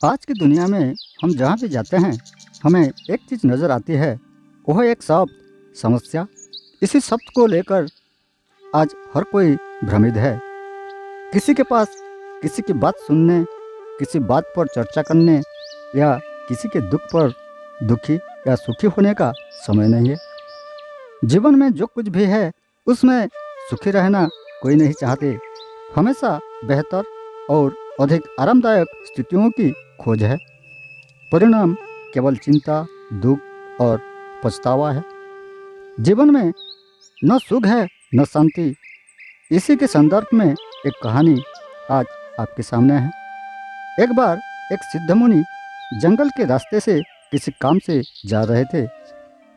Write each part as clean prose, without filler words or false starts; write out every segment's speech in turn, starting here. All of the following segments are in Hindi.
आज की दुनिया में हम जहाँ भी जाते हैं हमें एक चीज़ नज़र आती है, वह एक शब्द समस्या। इसी शब्द को लेकर आज हर कोई भ्रमित है। किसी के पास किसी की बात सुनने, किसी बात पर चर्चा करने या किसी के दुख पर दुखी या सुखी होने का समय नहीं है। जीवन में जो कुछ भी है उसमें सुखी रहना कोई नहीं चाहते। हमेशा बेहतर और अधिक आरामदायक स्थितियों की खोज है। परिणाम केवल चिंता, दुख और पछतावा है। जीवन में न सुख है न शांति। इसी के संदर्भ में एक कहानी आज आपके सामने है। एक बार एक सिद्ध मुनि जंगल के रास्ते से किसी काम से जा रहे थे।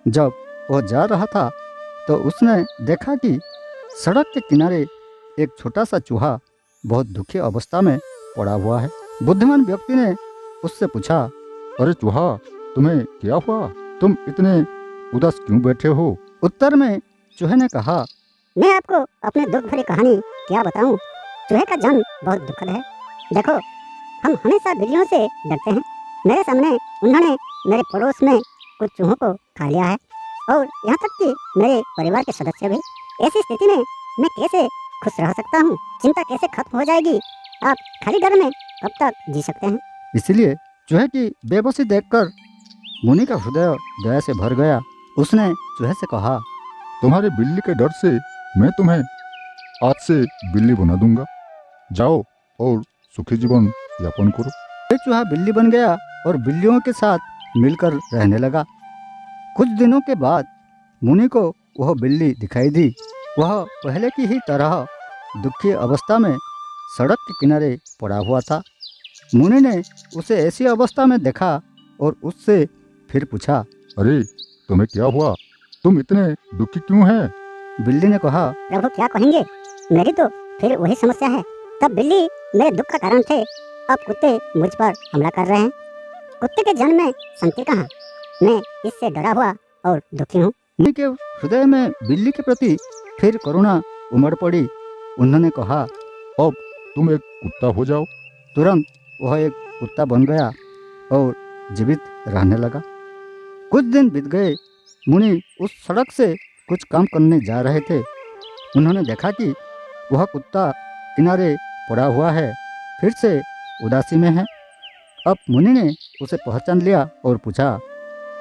जब वह जा रहा था तो उसने देखा कि सड़क के किनारे एक छोटा सा चूहा बहुत दुखी अवस्था में पड़ा हुआ है। बुद्धिमान व्यक्ति ने उससे पूछा, अरे चूहा, तुम्हें क्या हुआ? तुम इतने उदास क्यों बैठे हो? उत्तर में चूहे ने कहा, मैं आपको अपने दुख भरी कहानी क्या बताऊं? चूहे का जन्म बहुत दुखद है। देखो, हम हमेशा बिल्लियों से डरते हैं। मेरे सामने उन्होंने मेरे पड़ोस में कुछ चूहों को खा लिया है और यहाँ तक कि मेरे परिवार के सदस्य भी। ऐसी स्थिति में मैं कैसे खुश रह सकता हूँ? चिंता कैसे खत्म हो जाएगी? आप खाली घर में कब तक जी सकते हैं? इसलिए चूहे की बेबसी देखकर मुनि का हृदय दया से भर गया। उसने चूहे से कहा, तुम्हारे बिल्ली के डर से मैं तुम्हें आज से बिल्ली बना दूंगा। जाओ और सुखी जीवन यापन करो। फिर चूहा बिल्ली बन गया और बिल्लियों के साथ मिलकर रहने लगा। कुछ दिनों के बाद मुनि को वह बिल्ली दिखाई दी। वह पहले की ही तरह दुखी अवस्था में सड़क के किनारे पड़ा हुआ था। मुनि ने उसे ऐसी अवस्था में देखा और उससे फिर पूछा, अरे तुम्हें क्या हुआ? तुम इतने दुखी क्यों हैं? बिल्ली ने कहा, प्रभु क्या कहेंगे, मेरी तो फिर वही समस्या है। तब बिल्ली मेरे दुख का कारण थे, अब कुत्ते मुझ पर हमला कर रहे हैं। कुत्ते के जन्म में शांति कहाँ? मैं इससे डरा हुआ और दुखी हूँ। मुनि के हृदय में बिल्ली के प्रति फिर करुणा उमड़ पड़ी। उन्होंने कहा, अब तुम एक कुत्ता हो जाओ। तुरंत वह एक कुत्ता बन गया और जीवित रहने लगा। कुछ दिन बीत गए। मुनि उस सड़क से कुछ काम करने जा रहे थे। उन्होंने देखा कि वह कुत्ता किनारे पड़ा हुआ है, फिर से उदासी में है। अब मुनि ने उसे पहचान लिया और पूछा,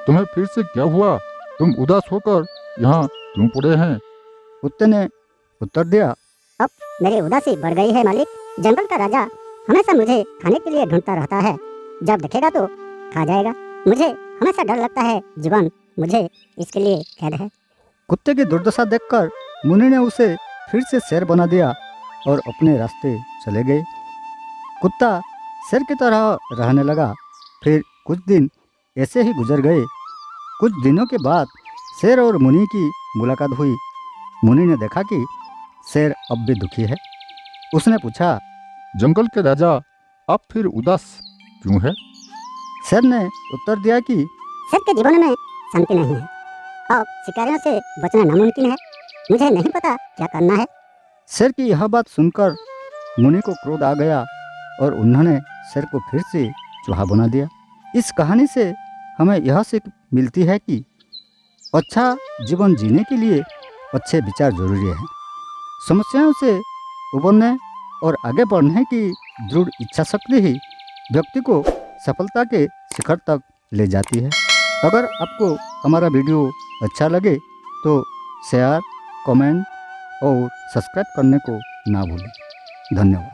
तुम्हें फिर से क्या हुआ? तुम उदास होकर यहाँ क्यों पड़े हैं? कुत्ते ने उत्तर दिया, अब मेरी उदासी बढ़ गई है मालिक। जंगल का राजा हमेशा मुझे खाने के लिए ढूंढता रहता है। जब देखेगा तो खा जाएगा। मुझे हमेशा डर लगता है जीवन, मुझे इसके लिए खेद है। कुत्ते की दुर्दशा देखकर मुनि ने उसे फिर से शेर बना दिया और अपने रास्ते चले गए। कुत्ता शेर की तरह रहने लगा। फिर कुछ दिन ऐसे ही गुजर गए। कुछ दिनों के बाद शेर और मुनि की मुलाकात हुई। मुनि ने देखा कि शेर अब भी दुखी है। उसने पूछा, जंगल के राजा, आप फिर उदास क्यों है? शेर ने उत्तर दिया कि शेर के जीवन में शांति नहीं है। अब शिकारियों से बचना नामुमकिन है। मुझे नहीं पता क्या करना है। शेर की यह बात सुनकर मुनि को क्रोध आ गया और उन्होंने शेर को फिर से चूहा बना दिया। इस कहानी से हमें यह सीख मिलती है कि अच्छा जीवन जीने के लिए अच्छे विचार जरूरी हैं। समस्याओं से उबरने और आगे बढ़ने की दृढ़ इच्छा शक्ति ही व्यक्ति को सफलता के शिखर तक ले जाती है। अगर आपको हमारा वीडियो अच्छा लगे तो शेयर, कमेंट और सब्सक्राइब करने को ना भूलें। धन्यवाद।